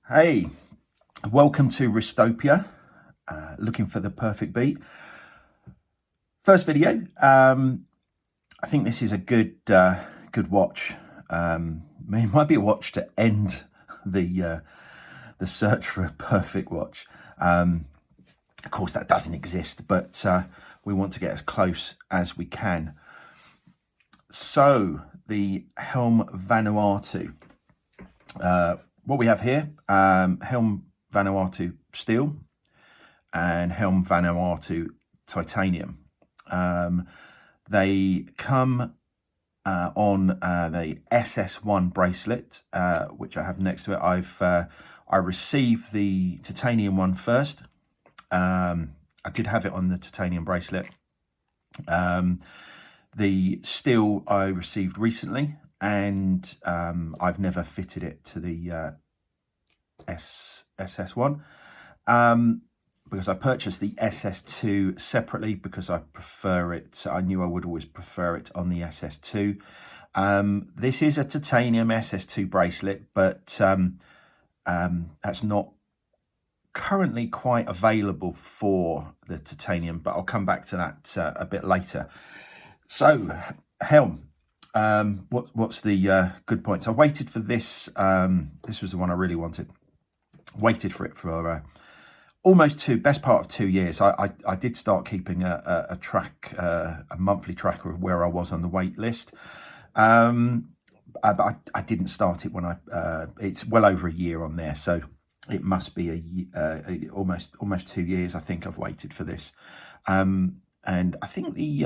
Hey, welcome to Ristopia, looking for the perfect beat. First video. I think this is a good watch. It might be a watch to end the search for a perfect watch. Of course, that doesn't exist, but we want to get as close as we can. So the Helm Vanuatu. What we have here, Helm Vanuatu steel and Helm Vanuatu titanium. They come on the SS1 bracelet, which I have next to it. I received the titanium one first. I did have it on the titanium bracelet. The steel I received recently, and I've never fitted it to the SS1 because I purchased the SS2 separately because I prefer it. I knew I would always prefer it on the SS2. This is a titanium SS2 bracelet, but that's not currently quite available for the titanium, but I'll come back to that a bit later. So Helm, what's the good points? I waited for this. This was the one I really wanted. Waited for it for almost best part of 2 years. I did start keeping a track, a monthly tracker of where I was on the wait list. But I didn't start it when it's well over a year on there, so it must be almost 2 years. I think I've waited for this, and I think the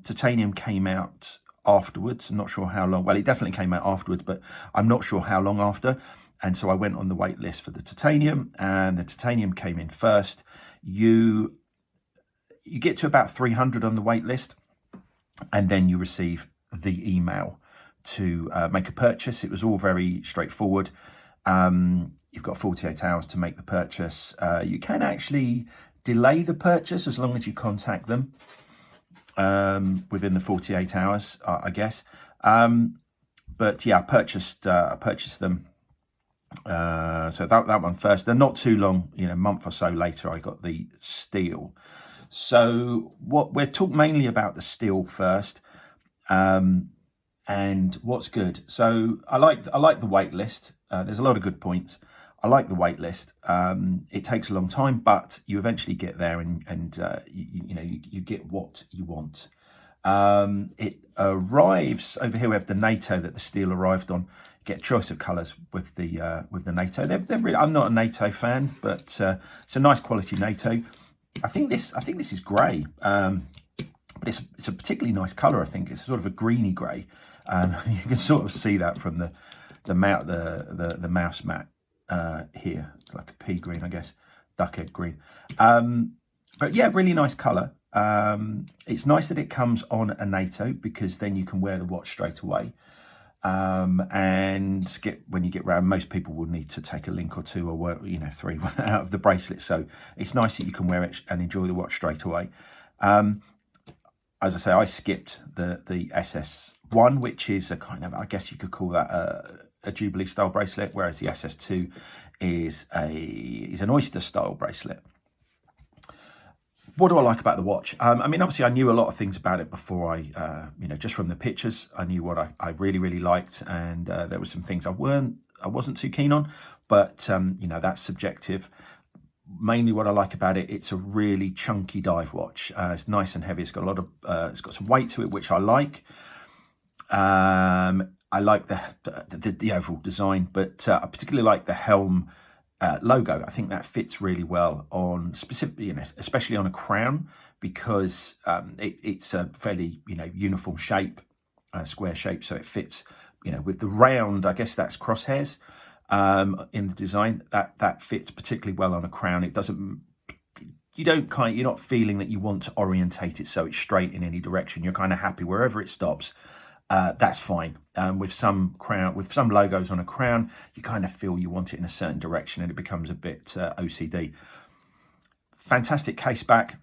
titanium came out afterwards. I'm not sure how long. Well, it definitely came out afterwards, but I'm not sure how long after. And so I went on the wait list for the titanium, and the titanium came in first. You get to about 300 on the wait list, and then you receive the email to make a purchase. It was all very straightforward. You've got 48 hours to make the purchase. You can actually delay the purchase as long as you contact them within the 48 hours, I guess. But yeah, I purchased them. So that one first. Then not too long, a month or so later, I got the steel. So we're talking mainly about the steel first, and what's good. So I like the wait list. There's a lot of good points. I like the wait list. It takes a long time, but you eventually get there, and you get what you want. It arrives over here. We have the NATO that the steel arrived on. You get a choice of colours with the NATO. They're really, I'm not a NATO fan, but it's a nice quality NATO. I think this is grey, but it's a particularly nice colour. I think it's sort of a greeny grey. You can sort of see that from the mouse mat here. It's like a pea green, I guess, duck egg green. But yeah, really nice colour. It's nice that it comes on a NATO, because then you can wear the watch straight away. And when you get round, most people will need to take a link or two, or 3 out of the bracelet. So it's nice that you can wear it and enjoy the watch straight away. As I say, I skipped the SS1, which is a kind of, I guess you could call that a Jubilee style bracelet, whereas the SS2 is an oyster style bracelet. What do I like about the watch? I mean, obviously I knew a lot of things about it before just from the pictures. I knew what I really, really liked, and there were some things I wasn't too keen on, but that's subjective. Mainly what I like about it, it's a really chunky dive watch. It's nice and heavy. It's got a lot of, it's got some weight to it, which I like. I like the overall design, but I particularly like the Helm logo. I think that fits really well on especially on a crown, because it's a fairly uniform shape, square shape, so it fits with the round. I guess that's crosshairs in the design. That fits particularly well on a crown. It doesn't. You're not feeling that you want to orientate it so it's straight in any direction. You're kind of happy wherever it stops. That's fine. With some logos on a crown, you kind of feel you want it in a certain direction, and it becomes a bit OCD. Fantastic case back.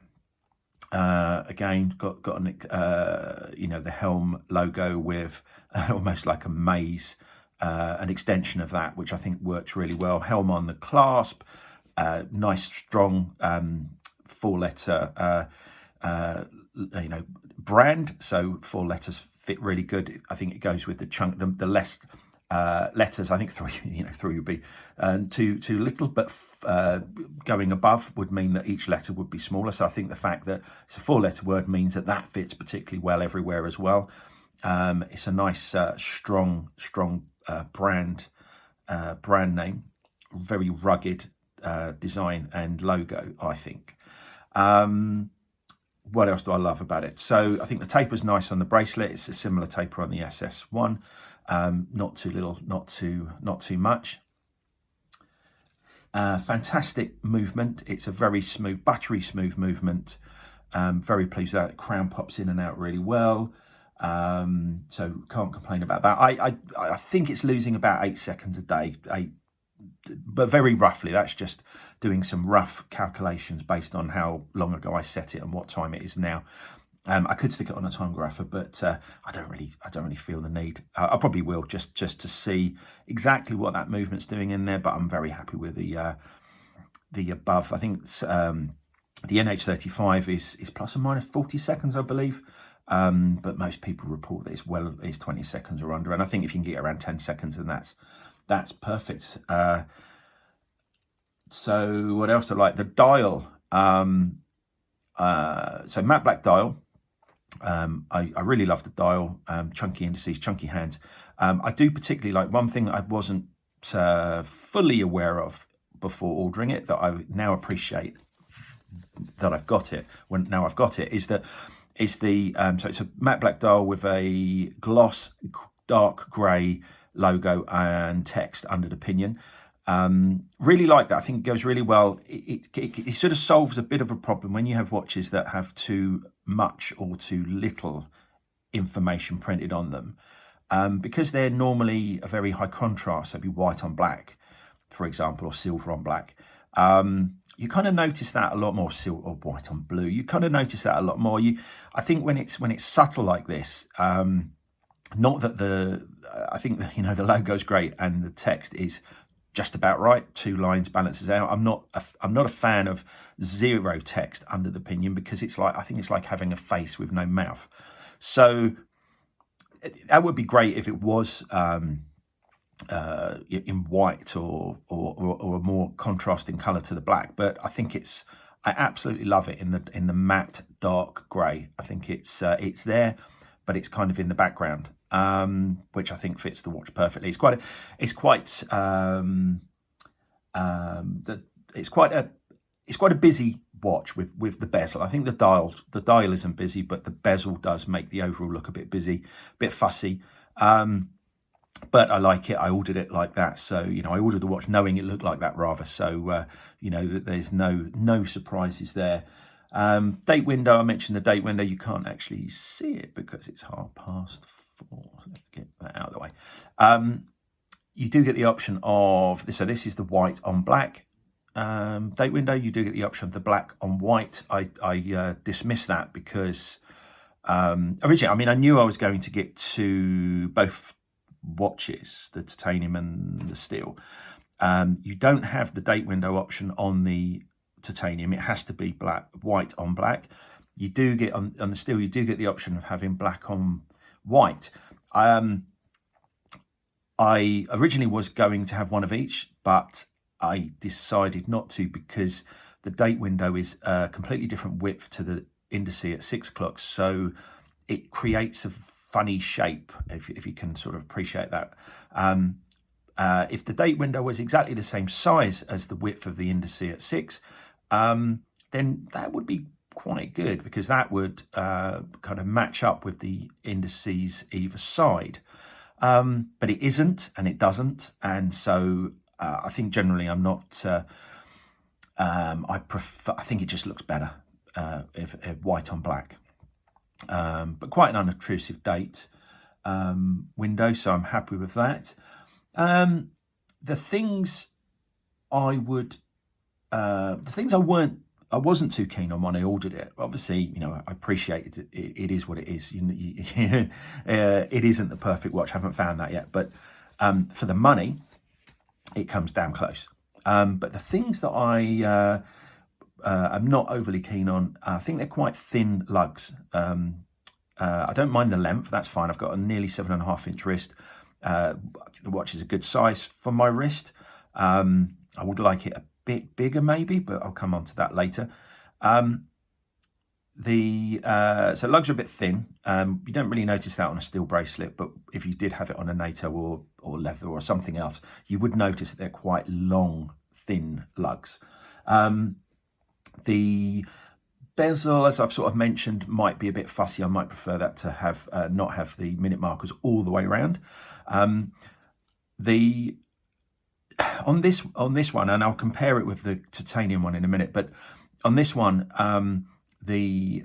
Again, got the Helm logo with almost like a maze an extension of that, which I think works really well. Helm on the clasp, nice strong 4-letter brand, so 4 letters fit really good. I think it goes with the chunk. The less letters, I think 3 would be too little, but going above would mean that each letter would be smaller. So I think the fact that it's a 4-letter word means that fits particularly well everywhere as well. It's a nice strong brand name, very rugged design and logo, I think. What else do I love about it? So I think the taper's nice on the bracelet. It's a similar taper on the SS1. Not too little, not too much. Fantastic movement. It's a very smooth, buttery smooth movement. Very pleased with that. The crown pops in and out really well. So can't complain about that. I think it's losing about 8 seconds a day, but very roughly. That's just doing some rough calculations based on how long ago I set it and what time it is now. I could stick it on a time grapher, but I don't really feel the need. I probably will just to see exactly what that movement's doing in there. But I'm very happy with the above. I think the NH35 is plus or minus 40 seconds, I believe. But most people report that it's 20 seconds or under, and I think if you can get around 10 seconds, then that's perfect. So what else do I like? The dial. So matte black dial. I really love the dial. Chunky indices, chunky hands. I do particularly like one thing that I wasn't fully aware of before ordering it, that I now appreciate that I've got it. Now I've got it, is that it's the so it's a matte black dial with a gloss dark grey logo and text under the pinion. Really like that. I think it goes really well. It sort of solves a bit of a problem when you have watches that have too much or too little information printed on them, because they're normally a very high contrast. So it'd be white on black, for example, or silver on black. You kind of notice that a lot more. Silver or white on blue, you kind of notice that a lot more. I think when it's subtle like this, not that I think that, the logo's great and the text is just about right. 2 lines balances out. I'm not a fan of zero text under the pinion, because I think it's like having a face with no mouth. So that would be great if it was in white or a more contrasting colour to the black. But I think I absolutely love it in the matte dark grey. I think it's there, but it's kind of in the background, which I think fits the watch perfectly. It's quite a busy watch with the bezel. I think the dial isn't busy, but the bezel does make the overall look a bit busy, a bit fussy. But I like it. I ordered it like that, so I ordered the watch knowing it looked like that rather. So that there's no surprises there. Date window. I mentioned the date window. You can't actually see it because it's 4:30. Let's get that out of the way. You do get the option of this. So this is the white on black date window. You do get the option of the black on white. I dismissed that because originally, I knew I was going to get to both watches, the titanium and the steel. You don't have the date window option on the titanium. It has to be white on black. You do get on the steel, you do get the option of having black on white. I originally was going to have one of each, but I decided not to, because the date window is a completely different width to the indice at 6 o'clock, so it creates a funny shape, if you can sort of appreciate that. If the date window was exactly the same size as the width of the indice at 6, then that would be quite good, because that would kind of match up with the indices either side. But it isn't, and it doesn't, and so I think generally I'm not. I think it just looks better if white on black. But quite an unobtrusive date window, so I'm happy with that. The things I wasn't too keen on when I ordered it. Obviously, I appreciate it. It is what it is. It isn't the perfect watch. I haven't found that yet, but For the money, it comes damn close. But the things that I'm not overly keen on, I think they're quite thin lugs. I don't mind the length, that's fine. I've got a nearly 7.5-inch wrist. The watch is a good size for my wrist. I would like it a bit bigger maybe, but I'll come on to that later. So lugs are a bit thin. You don't really notice that on a steel bracelet, but if you did have it on a NATO or leather or something else, you would notice that they're quite long, thin lugs. The bezel, as I've sort of mentioned, might be a bit fussy. I might prefer that to have not have the minute markers all the way around. On this one, and I'll compare it with the titanium one in a minute, but on this one, the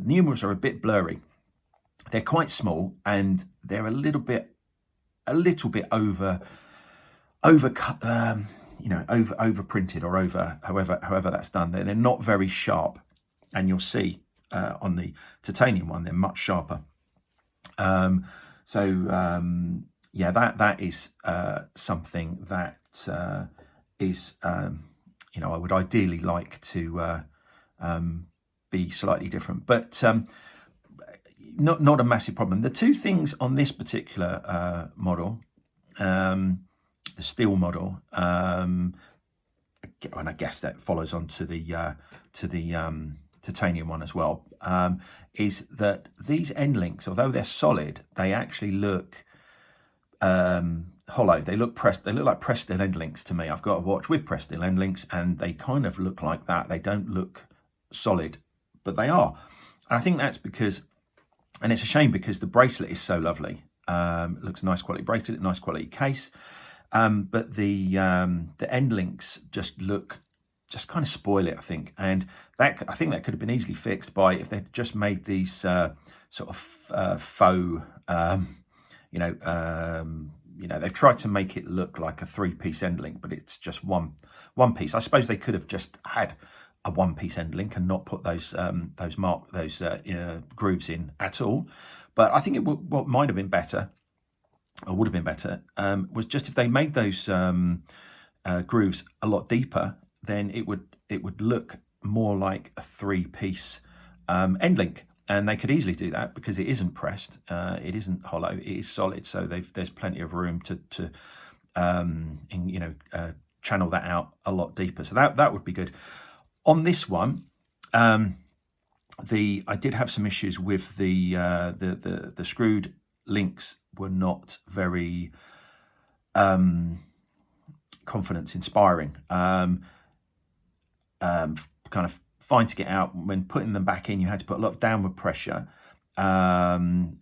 numerals are a bit blurry. They're quite small and they're a little bit over printed or over however that's done. They're not very sharp, and you'll see on the titanium one they're much sharper. Yeah, that is something that is I would ideally like to be slightly different, but not a massive problem. The two things on this particular model, the steel model, and I guess that follows on to the titanium one as well, is that these end links, although they're solid, they actually look hollow. They look like pressed steel end links to me. I've got a watch with pressed steel end links, and they kind of look like that. They don't look solid, but they are. And I think that's because, and it's a shame because the bracelet is so lovely. It looks a nice quality bracelet, nice quality case. But the end links just kind of spoil it, I think. And I think that could have been easily fixed by if they'd just made these sort of faux, they've tried to make it look like a 3-piece end link, but it's just one piece. I suppose they could have just had a 1-piece end link and not put those grooves in at all. But I think what might have been better, or would have been better, was just if they made those grooves a lot deeper, then it would look more like a 3-piece end link. And they could easily do that because it isn't pressed, it isn't hollow, it is solid. So there's plenty of room to channel that out a lot deeper. So that would be good. On this one, I did have some issues with the screwed links were not very confidence inspiring. Kind of fine to get out. When putting them back in, you had to put a lot of downward pressure. When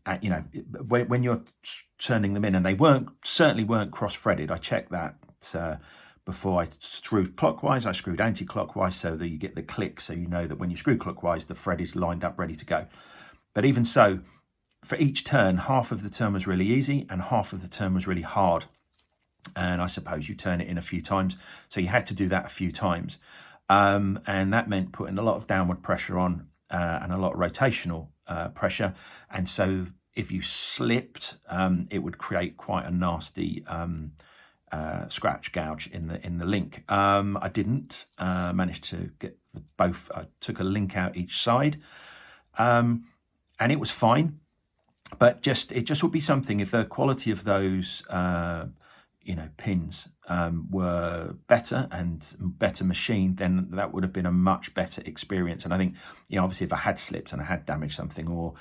you're turning them in, and they certainly weren't cross-threaded. I checked that before I screwed clockwise. I screwed anti-clockwise so that you get the click, so you know that when you screw clockwise, the thread is lined up, ready to go. But even so, for each turn, half of the turn was really easy and half of the turn was really hard. And I suppose you turn it in a few times, so you had to do that a few times. And that meant putting a lot of downward pressure on and a lot of rotational pressure. And so if you slipped, it would create quite a nasty scratch gouge in the link. I didn't manage to get both. I took a link out each side, and it was fine. But it just would be something if the quality of those pins were better and better machined, then that would have been a much better experience. And I think, obviously if I had slipped and I had damaged something, or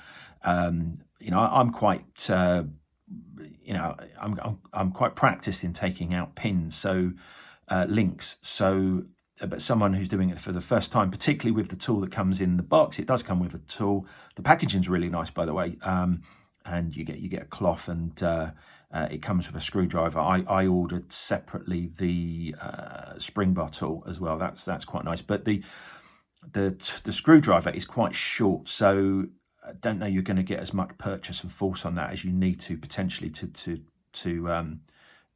I'm quite I'm quite practiced in taking out pins, so links. So but someone who's doing it for the first time, particularly with the tool that comes in the box, it does come with a tool. The packaging's really nice, by the way. And you get a cloth, and it comes with a screwdriver. I ordered separately the spring bar tool as well. That's quite nice. But the screwdriver is quite short, so I don't know you're going to get as much purchase and force on that as you need to potentially to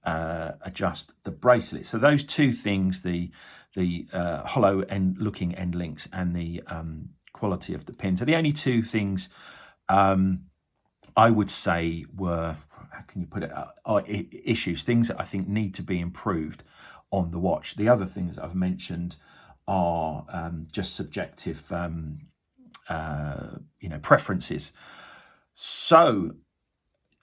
adjust the bracelet. So those two things, the hollow looking end links and the quality of the pins, are the only two things I would say were, how can you put it, issues, things that I think need to be improved on the watch. The other things I've mentioned are just subjective, preferences. So,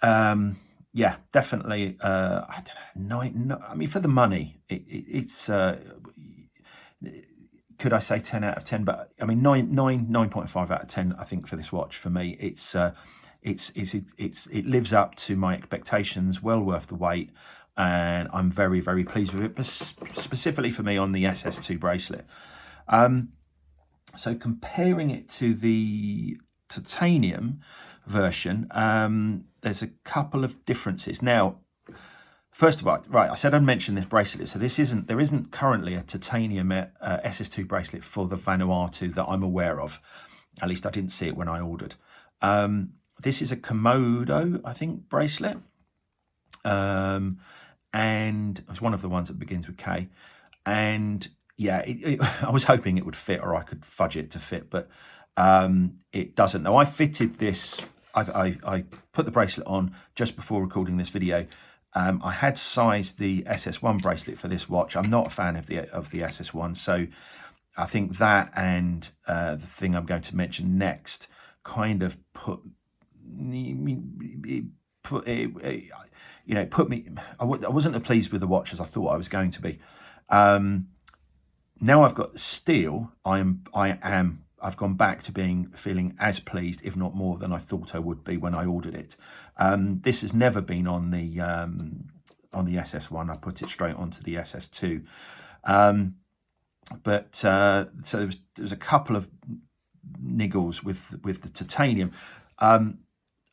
yeah, definitely. I don't know. No, I mean, for the money, it's. Could I say 10 out of 10? But I mean, 9.5 out of 10. I think for this watch, for me, it lives up to my expectations. Well worth the wait, and I'm very, very pleased with it. But specifically for me on the SS2 bracelet. So comparing it to the titanium version, there's a couple of differences. Now, first of all, right, I said I'd mention this bracelet. So there isn't currently a titanium SS2 bracelet for the Vanuatu that I'm aware of. At least I didn't see it when I ordered. This is a Komodo, I think, bracelet. And it's one of the ones that begins with K. And yeah, I was hoping it would fit, or I could fudge it to fit, but it doesn't. Now, I fitted this, I put the bracelet on just before recording this video. I had sized the SS1 bracelet for this watch. I'm not a fan of the SS1, so I think that and the thing I'm going to mention next kind of put me. I wasn't pleased with the watch as I thought I was going to be. Now I've got steel. I've gone back to feeling as pleased, if not more, than I thought I would be when I ordered it. This has never been on the SS1. I put it straight onto the SS2. So there was a couple of niggles with the titanium.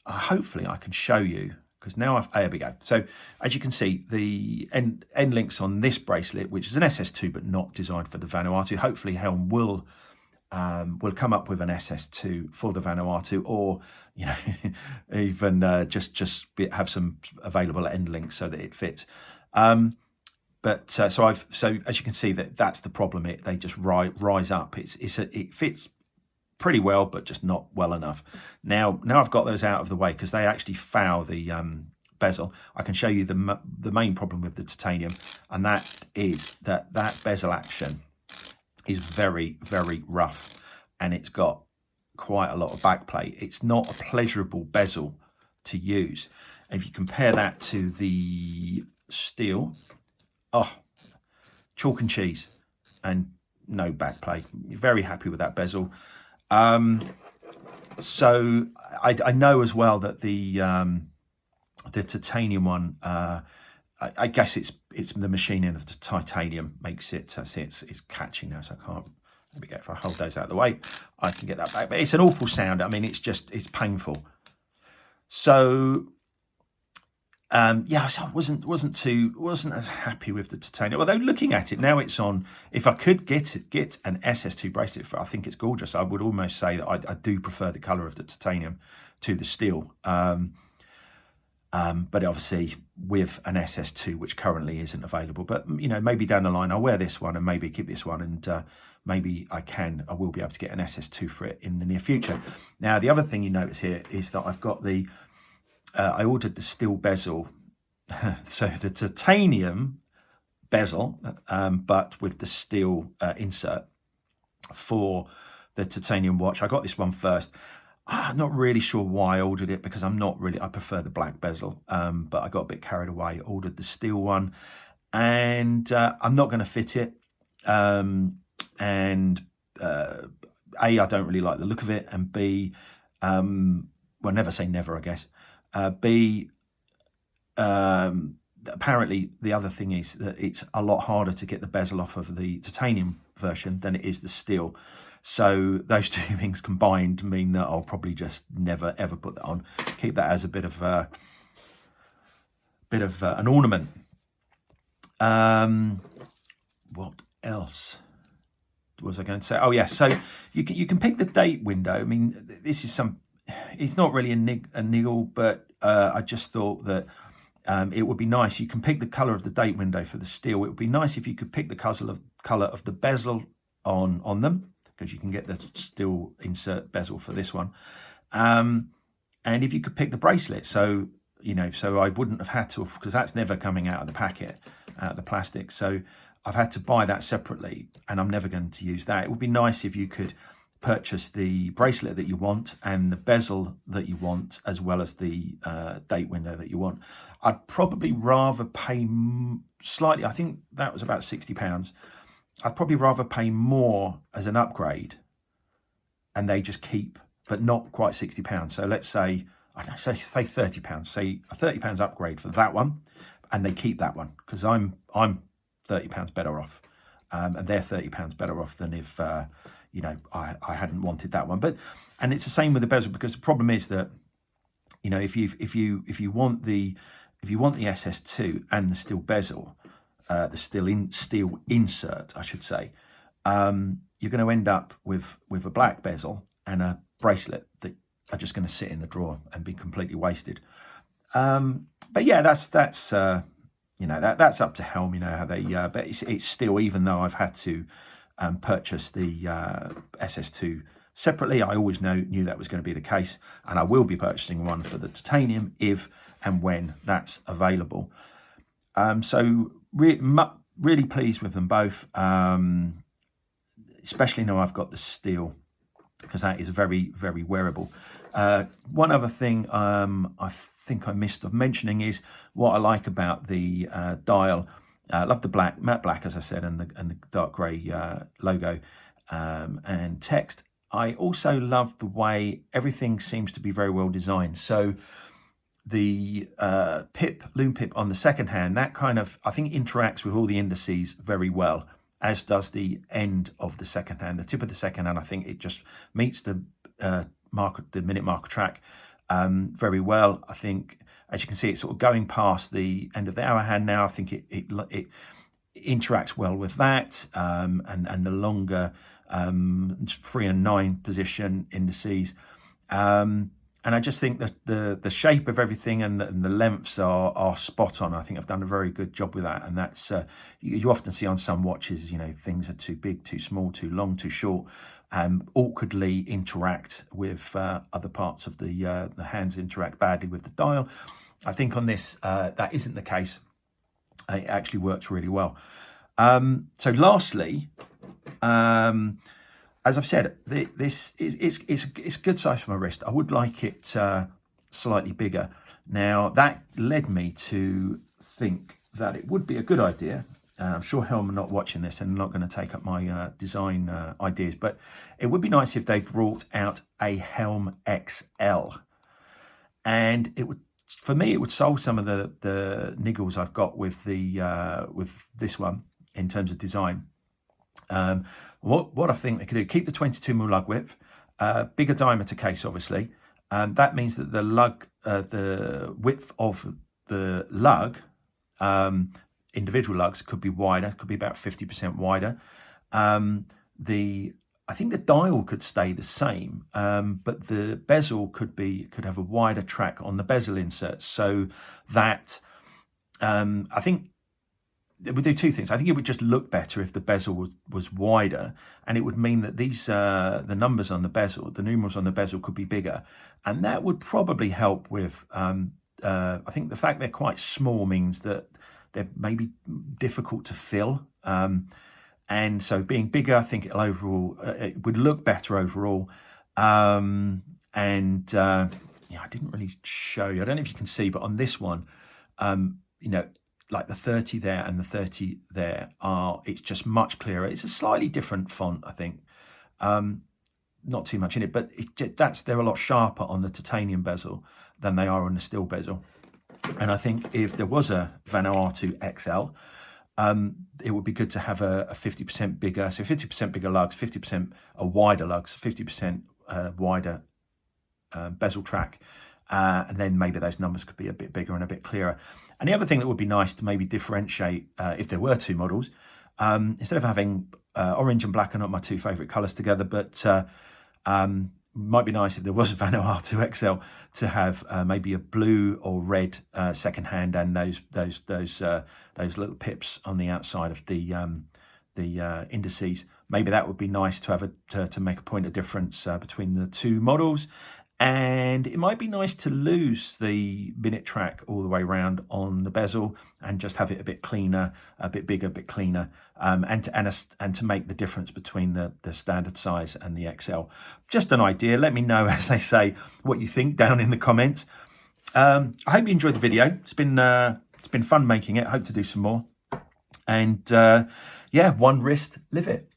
Hopefully I can show you, because now there we go. So as you can see, the end links on this bracelet, which is an SS2 but not designed for the Vanuatu. Hopefully Helm will come up with an SS2 for the Vanuatu, or even have some available end links so that it fits. So as you can see, that's the problem. They just rise up. It fits pretty well, but just not well enough. Now I've got those out of the way, because they actually foul the bezel. I can show you the main problem with the titanium, and that is that bezel action is very, very rough, and it's got quite a lot of backplate. It's not a pleasurable bezel to use. And if you compare that to the steel, chalk and cheese, and no backplate. You're very happy with that bezel. So I know as well that the titanium one, I guess it's the machining of the titanium makes it. See, it's catching now, so I can't. There we go. If I hold those out of the way, I can get that back. But it's an awful sound. I mean, it's painful. So so I wasn't as happy with the titanium. Although looking at it now, it's on. If I could get an SS2 bracelet for, I think it's gorgeous. I would almost say that I do prefer the colour of the titanium to the steel. But obviously with an SS2, which currently isn't available. But maybe down the line I'll wear this one and maybe keep this one, and maybe I will be able to get an SS2 for it in the near future. Now the other thing you notice here is that I've got I ordered the steel bezel, so the titanium bezel, but with the steel insert for the titanium watch. I got this one first. I'm not really sure why I ordered it, because I prefer the black bezel, but I got a bit carried away, ordered the steel one, and I'm not going to fit it. A, I don't really like the look of it, and B, well, never say never, I guess. B, apparently the other thing is that it's a lot harder to get the bezel off of the titanium version than it is the steel. So those two things combined mean that I'll probably just never ever put that on. Keep that as a bit of an ornament. What else was I going to say? Oh yeah, so you can pick the date window. I mean, this is it's not really a niggle, but I just thought that it would be nice. You can pick the colour of the date window for the steel. It would be nice if you could pick the colour of the bezel on them, because you can get the steel insert bezel for this one. And if you could pick the bracelet, so so I wouldn't have had to, because that's never coming out of the packet, out of the plastic. So I've had to buy that separately, and I'm never going to use that. It would be nice if you could purchase the bracelet that you want and the bezel that you want, as well as the date window that you want. I'd probably rather pay slightly, I think that was about £60. I'd probably rather pay more as an upgrade, and they just keep, but not quite £60. So let's say, I don't know, say £30, say a £30 upgrade for that one, and they keep that one, because I'm £30 better off, and they're £30 better off than if I hadn't wanted that one. And it's the same with the bezel, because the problem is that if you want the SS2 and the steel bezel, the steel insert, I should say, you're going to end up with a black bezel and a bracelet that are just going to sit in the drawer and be completely wasted. But yeah, that's up to Helm, how they. But it's still, even though I've had to purchase the SS2 separately, I always knew that was going to be the case, and I will be purchasing one for the titanium if and when that's available. So really pleased with them both, especially now I've got the steel, because that is very, very wearable. One other thing I think I missed of mentioning is what I like about the dial. I love the matte black, as I said, and the dark grey logo and text. I also love the way everything seems to be very well designed. So the loom pip on the second hand, that kind of, I think, interacts with all the indices very well, as does the end of the second hand. The tip of the second hand, I think it just meets the minute marker track very well. I think, as you can see, it's sort of going past the end of the hour hand now. I think it interacts well with that, and the longer 3 and 9 position indices. And I just think that the shape of everything and the lengths are spot on. I think I've done a very good job with that. And that's you often see on some watches, things are too big, too small, too long, too short, awkwardly interact with other parts of the hands, interact badly with the dial. I think on this, that isn't the case. It actually works really well. So lastly, as I've said, this is it's a good size for my wrist. I would like it slightly bigger. Now, that led me to think that it would be a good idea. I'm sure Helm are not watching this and not going to take up my design ideas, but it would be nice if they brought out a Helm XL. And it would, for me, it would solve some of the niggles I've got with with this one in terms of design. What I think they could do, keep the 22mm lug width, bigger diameter case, obviously. That means that the lug, the width of the lug, individual lugs could be wider, could be about 50% wider. I think the dial could stay the same, but the bezel could have a wider track on the bezel insert, so that I think it would do two things. I think it would just look better if the bezel was wider, and it would mean that these the numbers on the bezel, the numerals on the bezel, could be bigger, and that would probably help with. I think the fact they're quite small means that they're maybe difficult to fill, and so being bigger, I think it would look better overall. And I didn't really show you. I don't know if you can see, but on this one, like the 30 there and the 30 there it's just much clearer. It's a slightly different font, I think. Not too much in it, but they're a lot sharper on the titanium bezel than they are on the steel bezel. And I think if there was a Vanuatu XL, it would be good to have a 50% bigger, so 50% bigger lugs, 50% wider lugs, 50% wider bezel track, and then maybe those numbers could be a bit bigger and a bit clearer. And the other thing that would be nice to maybe differentiate, if there were two models, instead of having orange and black are not my two favourite colours together, but might be nice if there was a Vanuatu XL to have maybe a blue or red second hand, and those little pips on the outside of the indices. Maybe that would be nice to have to make a point of difference between the two models. And it might be nice to lose the minute track all the way around on the bezel and just have it a bit cleaner, a bit bigger, a bit cleaner, and to make the difference between the standard size and the XL. Just an idea. Let me know, as they say, what you think down in the comments. I hope you enjoyed the video. It's been fun making it. I hope to do some more. And yeah, one wrist, live it.